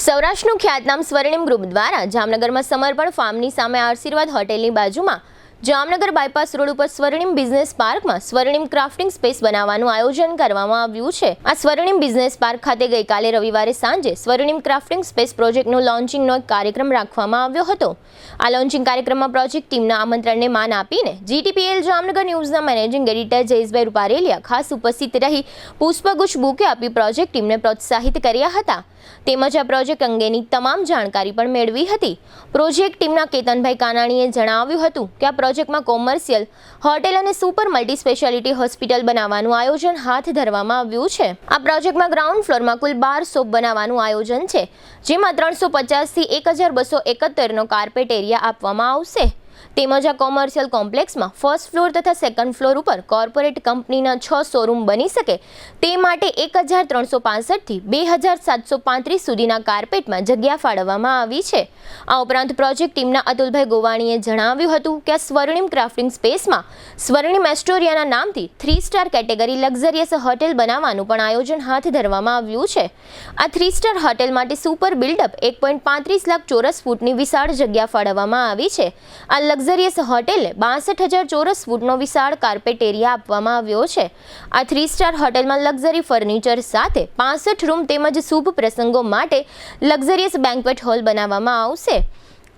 સૌરાષ્ટ્રનું ખ્યાતનામ સ્વર્ણિમ ગ્રુપ દ્વારા જામનગરમાં સમર્પણ ફાર્મની સામે આશીર્વાદ હોટેલની બાજુમાં જામનગર બાયપાસ રોડ ઉપર સ્વર્ણિમ બિઝનેસ પાર્કમાં સ્વર્ણિમ ક્રાફ્ટિંગ સ્પેસ બનાવવાનું આયોજન કરવામાં આવ્યું છે। આ સ્વર્ણિમ બિઝનેસ પાર્ક ખાતે ગઈકાલે રવિવારે સાંજે સ્વર્ણિમ ક્રાફ્ટિંગ સ્પેસ પ્રોજેક્ટનો લોન્ચિંગનો એક કાર્યક્રમ રાખવામાં આવ્યો હતો। આ લોન્ચિંગ કાર્યક્રમમાં પ્રોજેક્ટ ટીમના આમંત્રણને માન આપીને જીટીપીએલ જામનગર ન્યૂઝના મેનેજિંગ એડિટર જયેશભાઈ રૂપારેલિયા ખાસ ઉપસ્થિત રહી પુષ્પગુચ્છ બુકે આપી પ્રોજેક્ટ ટીમને પ્રોત્સાહિત કર્યા હતા। તેમજ આ પ્રોજેક્ટ અંગેની તમામ જાણકારી પણ મેળવી હતી। પ્રોજેક્ટ ટીમના કેતનભાઈ કાનાણીએ જણાવ્યું હતું કે આ પ્રોજેક્ટમાં કોમર્શિયલ હોટેલ અને સુપર મલ્ટી સ્પેશિયાલિટી હોસ્પિટલ બનાવવાનું આયોજન હાથ ધરવામાં આવ્યું છે। આ પ્રોજેક્ટમાં ગ્રાઉન્ડ ફ્લોરમાં કુલ 12 શોપ બનાવવાનું આયોજન છે, જેમાં 350 થી 1271નો કાર્પેટ એરિયા આપવામાં આવશે। તેમજ આ કોમર્શિયલ કોમ્પ્લેક્સમાં ફર્સ્ટ ફ્લોર તથા સેકન્ડ ફ્લોર ઉપર કોર્પોરેટ કંપનીના 6 શોરૂમ બની શકે તે માટે 1365 થી 2735 સુધીના કાર્પેટમાં જગ્યા ફાળવવામાં આવી છે। આ ઉપરાંત પ્રોજેક્ટ ટીમના અતુલભાઈ ગોવાણીએ જણાવ્યું હતું કે આ સ્વર્ણિમ ક્રાફ્ટિંગ સ્પેસમાં સ્વર્ણિમ એસ્ટોરિયાના નામથી 3 સ્ટાર કેટેગરી લક્ઝરિયસ હોટેલ બનાવવાનું પણ આયોજન હાથ ધરવામાં આવ્યું છે। આ 3 સ્ટાર હોટેલ માટે સુપર બિલ્ડઅપ 1.35 લાખ ચોરસ ફૂટની વિશાળ જગ્યા ફાળવવામાં આવી છે। આ લક્ઝરિયસ હોટેલે 62,000 ચોરસ ફૂટનો વિશાળ કાર્પેટ એરિયા આપવામાં આવ્યો છે। આ 3 સ્ટાર હોટેલમાં લક્ઝરી ફર્નિચર સાથે 65 રૂમ તેમજ શુભ પ્રસંગો માટે લક્ઝરિયસ બેન્ક્વેટ હોલ બનાવવામાં આવશે।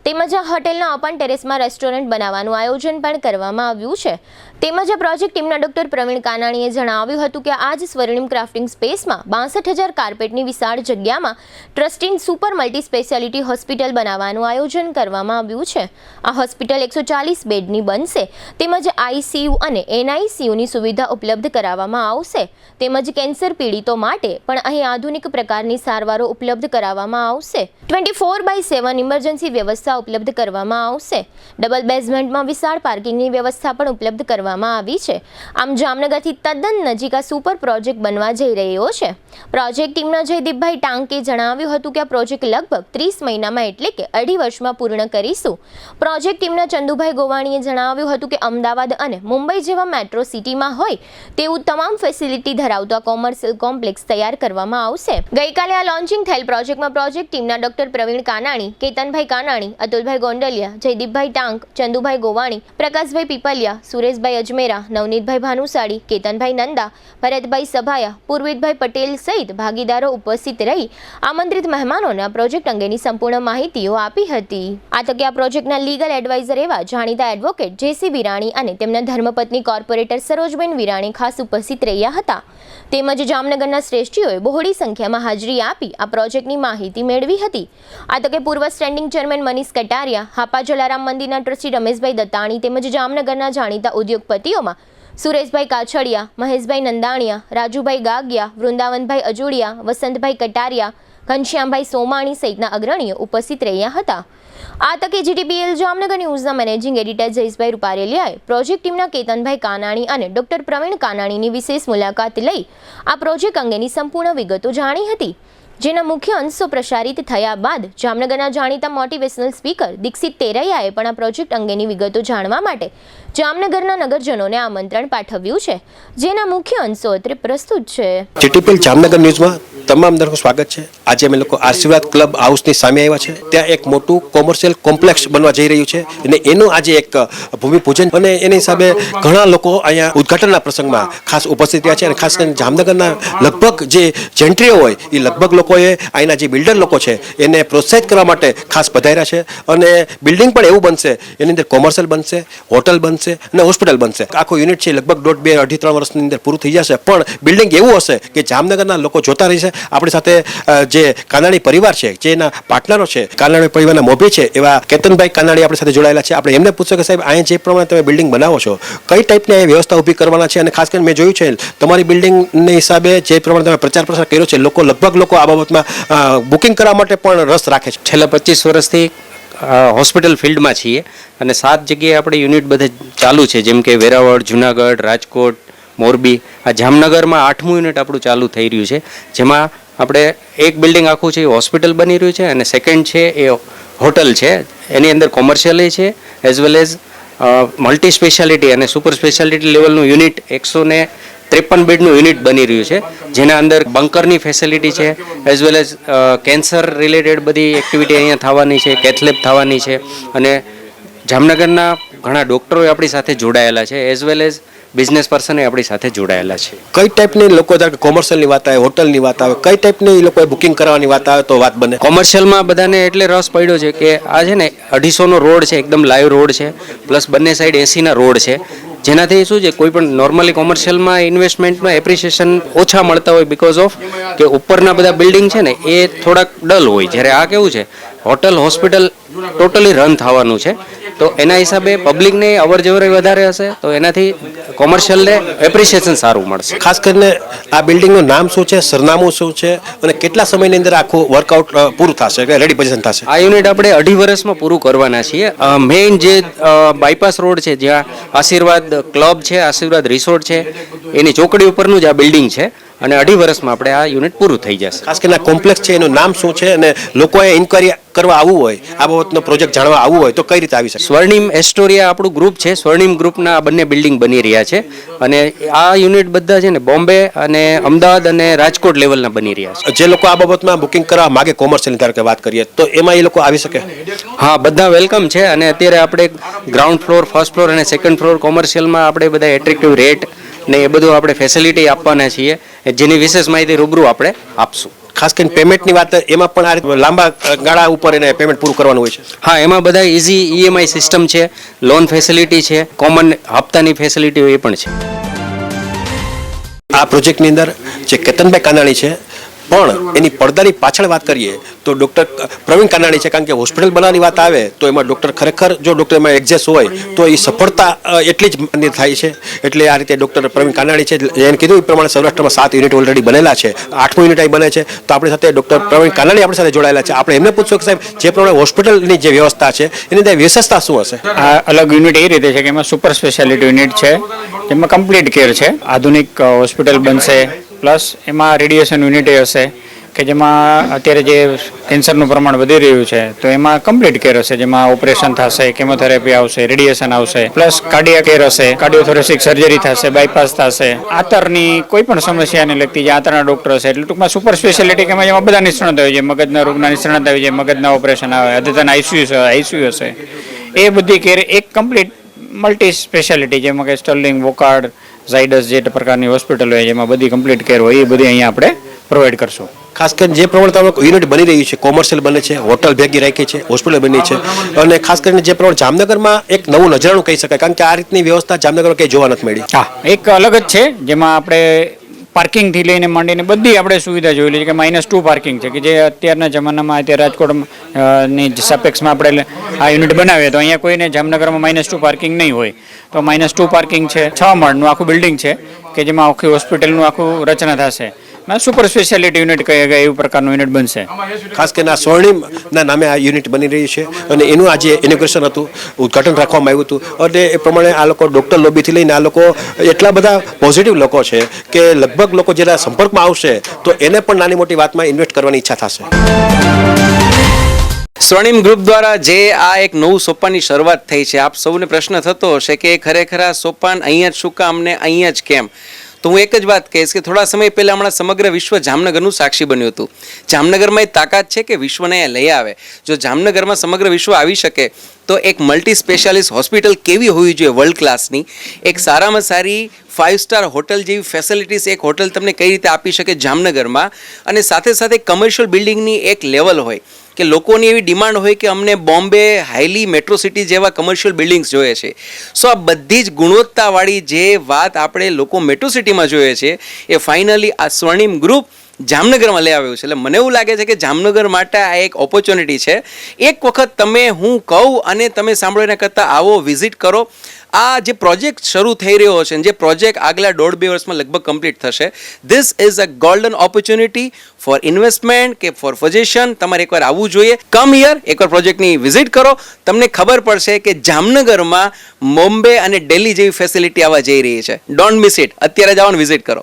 તેમજ આ હોટેલના ઓપન ટેરેસમાં રેસ્ટોરન્ટ બનાવવાનું આયોજન પણ કરવામાં આવ્યું છે। તેમજ આ પ્રોજેક્ટ ટીમના ડોક્ટર પ્રવીણ કાનાણીએ જણાવ્યું હતું કે આ જ સ્વર્ણિમ ક્રાફ્ટિંગ સ્પેસમાં 62,000 કાર્પેટની વિશાળ જગ્યામાં trusting super multi speciality hospital બનાવવાનું આયોજન કરવામાં આવ્યું છે। આ હોસ્પિટલ 140 બેડની બનશે, તેમજ આઈસીયુ અને એનઆઈસીયુની સુવિધા ઉપલબ્ધ કરાવવામાં આવશે। તેમજ કેન્સર પીડિતો માટે પણ અહીં આધુનિક પ્રકારની સારવારો ઉપલબ્ધ કરાવવામાં આવશે। 24/7 ઇમરજન્સી વ્યવસ્થા ઉપલબ્ધ કરવામાં આવશે। ડબલ બેઝમેન્ટમાં વિશાળ પાર્કિંગની વ્યવસ્થા પણ ઉપલબ્ધ કરવામાં આવી છે। આમ જામનગરથી તદ્દન નજીક આ સુપર પ્રોજેક્ટ બનવા જઈ રહ્યો છે। પ્રોજેક્ટ ટીમના જયદીપભાઈ ટાંકે જણાવ્યું હતું કે આ પ્રોજેક્ટ લગભગ 30 મહિનામાં એટલે કે 2.5 વર્ષમાં પૂર્ણ કરીશું। પ્રોજેક્ટ ટીમના ચંદુભાઈ ગોવાણીએ જણાવ્યું હતું કે અમદાવાદ અને મુંબઈ જેવા મેટ્રો સિટીમાં હોય તેવું તમામ ફેસિલિટી ધરાવતો આ કોમર્શિયલ કોમ્પ્લેક્સ તૈયાર કરવામાં આવશે। ગઈકાલે આ લોન્ચિંગ થયેલ પ્રોજેક્ટમાં પ્રોજેક્ટ ટીમના ડોક્ટર પ્રવીણ કાનાણી, કેતનભાઈ કાનાણી, અતુલભાઈ ગોંડલિયા, જયદીપભાઈ ટાંક, ચંદુભાઈ ગોવાણી, પ્રકાશભાઈ પીપલિયા, સુરેશભાઈ અજમેરા, નવનીતભાઈ ભાનુશાળી, કેતનભાઈ નંદા, ભરતભાઈ સભાયા, પૂર્વિતભાઈ પટેલ સહિત ભાગીદારો ઉપસ્થિત રહી આમંત્રિત મહેમાનોને આ પ્રોજેક્ટ અંગેની સંપૂર્ણ માહિતીઓ આપી હતી। આ તકે આ પ્રોજેક્ટના લીગલ એડવાઇઝર એવા જાણીતા એડવોકેટ જેસી વિરાણી અને તેમના ધર્મપત્ની કોર્પોરેટર સરોજબેન વિરાણી ખાસ ઉપસ્થિત રહ્યા હતા। તેમજ જામનગરના શ્રેષ્ઠીઓએ બહોળી સંખ્યામાં હાજરી આપી આ પ્રોજેક્ટની માહિતી મેળવી હતી। આ તકે પૂર્વ સ્ટેન્ડિંગ ચેરમેન મનીષ કટારિયા, હાપા જલારામ મંદિરના ટ્રસ્ટી રમેશભાઈ દત્તાણી તેમજ જામનગરના જાણીતા ઉદ્યોગપતિઓમાં સુરેશભાઈ કાછડિયા, મહેશભાઈ નંદાણીયા, રાજુભાઈ ગાગિયા, વૃંદાવનભાઈ અજોડિયા, વસંતભાઈ કટારિયા, ઘનશ્યામભાઈ સોમાણી સહિતના અગ્રણીઓ ઉપસ્થિત રહ્યા હતા। આ તકે જીટીપીએલ જામનગર ન્યૂઝના મેનેજિંગ એડિટર જયેશભાઈ રૂપારેલિયાએ પ્રોજેક્ટ ટીમના કેતનભાઈ કાનાણી અને ડોક્ટર પ્રવીણ કાનાણીની વિશેષ મુલાકાત લઈ આ પ્રોજેક્ટ અંગેની સંપૂર્ણ વિગતો જાણી હતી, જેના મુખ્ય અંશો પ્રસારિત થયા બાદ જામનગરના જાણીતા મોટિવેશનલ સ્પીકર દીક્ષિત તેરૈયાએ પણ આ પ્રોજેક્ટ અંગેની વિગતો જાણવા માટે જામનગરના નગરજનોને આમંત્રણ પાઠવ્યું છે, જેના મુખ્ય અંશો અત્રે પ્રસ્તુત છે। જીટીપીએલ જામનગર ન્યૂઝમાં તમામ દર્શકોનું સ્વાગત છે। આજે અમે લોકો આશીર્વાદ ક્લબ હાઉસની સામે આવ્યા છે। ત્યાં એક મોટું કોમર્શિયલ કોમ્પ્લેક્સ બનવા જઈ રહ્યું છે અને એનું આજે એક ભૂમિપૂજન અને એની હિસાબે ઘણા લોકો અહીંયા ઉદ્ઘાટનના પ્રસંગમાં ખાસ ઉપસ્થિત રહ્યા છે અને ખાસ કરીને જામનગરના લગભગ જે જેન્ટ્રીઓ હોય એ લગભગ લોકોએ અહીંના જે બિલ્ડર લોકો છે એને પ્રોત્સાહિત કરવા માટે ખાસ પધાર્યા છે અને બિલ્ડિંગ પણ એવું બનશે, એની અંદર કોમર્શિયલ બનશે, હોટલ બનશે અને હોસ્પિટલ બનશે। આખું યુનિટ છે લગભગ 1.5, 2, 2.5, 3 વર્ષની અંદર પૂરું થઈ જશે, પણ બિલ્ડિંગ એવું હશે કે જામનગરના લોકો જોતા રહેશે। આપણી સાથે જે કાનાણી પરિવાર છે, જે એના પાર્ટનરો છે, કાનાણી પરિવારના મોભી છે એવા કેતનભાઈ કાનાણી આપણી સાથે જોડાયેલા છે। આપણે એમને પૂછ્યું કે સાહેબ અહીંયા જે પ્રમાણે તમે બિલ્ડિંગ બનાવો છો કઈ ટાઈપની અહીંયા વ્યવસ્થા ઊભી કરવાના છે અને ખાસ કરીને મેં જોયું છે તમારી બિલ્ડિંગની હિસાબે જે પ્રમાણે તમે પ્રચાર પ્રસાર કર્યો છે લગભગ લોકો આ બાબતમાં બુકિંગ કરવા માટે પણ રસ રાખે છે। છેલ્લા 25 વર્ષથી હોસ્પિટલ ફિલ્ડમાં છીએ અને 7 જગ્યાએ આપણે યુનિટ બધે ચાલુ છે, જેમ કે વેરાવળ, જુનાગઢ, રાજકોટ, મોરબી। આ જામનગરમાં 8મું યુનિટ આપણું ચાલુ થઈ રહ્યું છે, જેમાં આપણે એક બિલ્ડિંગ આખું છે એ હોસ્પિટલ બની રહ્યું છે અને સેકન્ડ છે એ હોટલ છે, એની અંદર કોમર્શિયલ છે as well as multi speciality અને સુપર સ્પેશિયાલિટી લેવલનું યુનિટ 130 53 બેડનું યુનિટ બની રહ્યું છે, જેના અંદર બંકરની ફેસિલિટી છે, as well as cancer related બધી એક્ટિવિટી અહીંયા થવાની છે, કેથલેબ થવાની છે, અને જામનગરના ઘણા ડૉક્ટરો આપણી સાથે જોડાયેલા છે, as well as business person આપણી સાથે જોડાયેલા છે. કઈ ટાઈપની લોકો ધારો કે કોમર્શિયલની વાત આવે, હોટલની વાત આવે, કઈ ટાઈપની લોકોએ બુકિંગ કરવાની વાત આવે તો વાત બને? કોમર્શિયલમાં બધાને એટલે રસ પડ્યો છે કે આ છે ને 250નો રોડ છે, એકદમ લાઈવ રોડ છે, પ્લસ બંને સાઈડ એસીના રોડ છે, જેનાથી શું છે કોઈ પણ નોર્મલી કોમર્શિયલમાં ઇન્વેસ્ટમેન્ટમાં એપ્રિસિએશન ઓછા મળતા હોય બિકોઝ ઓફ કે ઉપરના બધા બિલ્ડિંગ છે ને એ થોડાક ડલ હોય, જ્યારે આ કેવું છે હોટલ હોસ્પિટલ ટોટલી રન થવાનું છે, તો એના હિસાબે પબ્લિકને અવર જવર વધારે હશે, તો એનાથી કોમર્શિયલને એપ્રિસિએશન સારું મળશે. ખાસ કરીને આ બિલ્ડિંગનું નામ શું છે, સરનામું શું છે, અને કેટલા સમયની અંદર આખું વર્કઆઉટ પૂરું થશે કે રેડી પોઝિશન થશે? આ યુનિટ આપણે 2.5 વર્ષમાં પૂરું કરવાના છીએ. મેઇન જે બાયપાસ રોડ છે જ્યાં આશીર્વાદ ક્લબ છે, આશીર્વાદ રિસોર્ટ છે, એની ચોકડી ઉપરનું જ આ બિલ્ડિંગ છે, અને 2.5 વર્ષમાં આપણે આ યુનિટ પૂરું થઈ જશે. ખાસ કરીને આ કોમ્પ્લેક્સ છે એનું નામ શું છે, અને લોકોએ ઇન્ક્વાયરી કરવા આવવું હોય, આ બાબતનો પ્રોજેક્ટ જાણવા આવવું હોય તો કઈ રીતે આવી શકે? સ્વર્ણિમ એસ્ટોરિયા આપણું ગ્રુપ છે, સ્વર્ણિમ ગ્રુપના આ બંને બિલ્ડિંગ બની રહ્યા છે, અને આ યુનિટ બધા છે ને બોમ્બે અને અમદાવાદ અને રાજકોટ લેવલના બની રહ્યા છે. જે લોકો આ બાબતમાં બુકિંગ કરવા માગે કોમર્શિયલની ધારો કે વાત કરીએ તો એમાં એ લોકો આવી શકે? હા, બધા વેલકમ છે, અને અત્યારે આપણે ગ્રાઉન્ડ ફ્લોર, ફર્સ્ટ ફ્લોર અને સેકન્ડ ફ્લોર કોમર્શિયલમાં આપણે બધા એટ્રેક્ટિવ રેટ ને એ બધું આપણે ફેસિલિટી આપવાના છીએ, જેની વિશેષ માહિતી રૂબરૂ આપણે આપશું. ખાસ કરીને પેમેન્ટની વાત, એમાં પણ આ રીતે લાંબા ગાળા ઉપર એને પેમેન્ટ પૂરું કરવાનું હોય છે? હા, એમાં બધા ઇઝી EMI સિસ્ટમ છે, લોન ફેસિલિટી છે, કોમન હપ્તાની ફેસિલિટીઓ એ પણ છે. આ પ્રોજેક્ટની અંદર જે કેતનભાઈ કાનાણી છે, પણ એની પડદાની પાછળ વાત કરીએ તો ડૉક્ટર પ્રવીણ કાનાણી છે, કારણ કે હોસ્પિટલ બનાવવાની વાત આવે તો એમાં ડૉક્ટર ખરેખર જો ડૉક્ટર એમાં એક્ઝેસ હોય તો એ સફળતા એટલી જ માન્ય થાય છે. એટલે આ રીતે ડૉક્ટર પ્રવીણ કાનાણી છે, એને કીધું એ પ્રમાણે સૌરાષ્ટ્રમાં 7 યુનિટ ઓલરેડી બનેલા છે, 8મું યુનિટ અહીં બને છે, તો આપણી સાથે ડૉક્ટર પ્રવીણ કાનાણી આપણી સાથે જોડાયેલા છે. આપણે એમને પૂછશું કે સાહેબ, જે પ્રમાણે હોસ્પિટલની જે વ્યવસ્થા છે એની અંદર વિશેષતા શું હશે? આ અલગ યુનિટ એ રીતે છે કે એમાં સુપર સ્પેશિયાલિટી યુનિટ છે, જેમાં કમ્પ્લીટ કેર છે, આધુનિક હોસ્પિટલ બનશે, પ્લસ એમાં રેડિયેશન યુનિટ હશે કે જેમાં અત્યારે જે કેન્સરનું પ્રમાણ વધી રહ્યું છે તો એમાં કમ્પ્લીટ કેર હશે, જેમાં ઓપરેશન થશે, કેમોથેરાપી આવશે, રેડિયેશન આવશે, પ્લસ કાર્ડિયા કેર હશે, કાર્ડિયોથોરેસિક સર્જરી થશે, બાયપાસ થશે, આંતરની કોઈ પણ સમસ્યાને લગતી જે આંતરના ડોક્ટર હશે, એટલે ટૂંકમાં સુપર સ્પેશિયાલિટી કે જેમાં બધા નિષ્ણાત હોય છે, મગજના રોગના નિષ્ણાત આવી જાય, મગજના ઓપરેશન આવે, અદ્યતન આઈસીયુ હશે, એ બધી કેર એક કમ્પ્લીટ મલ્ટી સ્પેશિયાલિટી, જેમાં કે સ્ટર્લિંગ, વોકાર્ડ, ઝાયડસ જે પ્રકારની હોસ્પિટલ હોય જેમાં બધી કમ્પ્લીટ કેર હોય, એ બધી અહીંયા આપણે પ્રોવાઈડ કરશું. ખાસ કરીને જે પ્રમાણે તમે યુનિટ બની રહી છે, કોમર્શિયલ બને છે, હોટલ ભેગી રાખી છે, હોસ્પિટલ બની છે, અને ખાસ કરીને જે પ્રમાણે જામનગરમાં એક નવું નજરાણું કહી શકાય, કારણ કે આ રીતની વ્યવસ્થા જામનગરમાં કંઈ જોવા નથી મળી. હા, એક અલગ જ છે, જેમાં આપણે પાર્કિંગથી લઈને માંડીને બધી આપણે સુવિધા જોયેલી છે કે -2 પાર્કિંગ છે, કે જે અત્યારના જમાનામાં અત્યારે રાજકોટની સાપેક્ષમાં આપણે આ યુનિટ બનાવીએ તો અહીંયા કોઈને જામનગરમાં -2 પાર્કિંગ નહીં હોય, તો -2 પાર્કિંગ છે, 6 માળનું આખું બિલ્ડિંગ છે કે જેમાં આખી હોસ્પિટલનું આખું રચના થશે, સુપર સ્પેશિયાલિટી યુનિટ કહે એવું પ્રકારનું યુનિટ બનશે. ખાસ કરીને આ સ્વર્ણિમના નામે આ યુનિટ બની રહી છે, અને એનું આજે ઇનોગ્રેશન હતું, ઉદ્ઘાટન રાખવામાં આવ્યું હતું, અને એ પ્રમાણે આ લોકો ડૉક્ટર લોબીથી લઈને આ લોકો એટલા બધા પોઝિટિવ લોકો છે કે લગભગ લોકો જેના સંપર્કમાં આવશે તો એને પણ નાની મોટી વાતમાં ઇન્વેસ્ટ કરવાની ઈચ્છા થશે. સ્વર્ણિમ ગ્રુપ દ્વારા જે આ એક નવું સોપાનની શરૂઆત થઈ છે, આપ સૌને પ્રશ્ન થતો હશે કે ખરેખર આ સોપાન અહીંયા જ શું કામ ને અહીંયા જ કેમ? તો હું એક જ વાત કહીશ કે થોડા સમય પહેલાં હમણાં સમગ્ર વિશ્વ જામનગરનું સાક્ષી બન્યું હતું. જામનગરમાં એ તાકાત છે કે વિશ્વને અહીંયા લઈ આવે. જો જામનગરમાં સમગ્ર વિશ્વ આવી શકે તો એક મલ્ટી સ્પેશિયાલિસ્ટ હોસ્પિટલ કેવી હોવી જોઈએ વર્લ્ડ ક્લાસની, એક સારામાં સારી 5 સ્ટાર હોટલ જેવી ફેસિલિટીઝ એક હોટલ તમને કઈ રીતે આપી શકે જામનગરમાં, અને સાથે સાથે કમર્શિયલ બિલ્ડિંગની એક લેવલ હોય કે લોકોની એવી ડિમાન્ડ હોય કે અમને બોમ્બે હાઈલી મેટ્રો સિટી જેવા કમર્શિયલ બિલ્ડિંગ્સ જોઈએ છે. સો આ બધી જ ગુણવત્તાવાળી જે વાત આપણે લોકો મેટ્રો સિટીમાં જોઈએ છે એ ફાઇનલી આ સ્વર્ણિમ ગ્રુપ જામનગરમાં લઈ આવ્યું છે. એટલે મને એવું લાગે છે કે જામનગર માટે આ એક ઓપોર્ચ્યુનિટી છે. એક વખત તમે હું કહું અને તમે સાંભળો એના કરતાં આવો વિઝિટ કરો. આ જે પ્રોજેક્ટ શરૂ થઈ રહ્યો છે, જે પ્રોજેક્ટ આગલા 1.5-2 વર્ષમાં લગભગ કમ્પ્લીટ થશે, this is a golden opportunity for investment કે ફોર સજેશન. તમારે એકવાર આવવું જોઈએ. કમ હિયર, એકવાર પ્રોજેક્ટની વિઝિટ કરો, તમને ખબર પડશે કે જામનગરમાં બોમ્બે અને દિલ્હી જેવી ફેસિલિટી આવવા જઈ રહી છે. Don't miss it. અત્યારે જ આવો ને વિઝિટ કરો.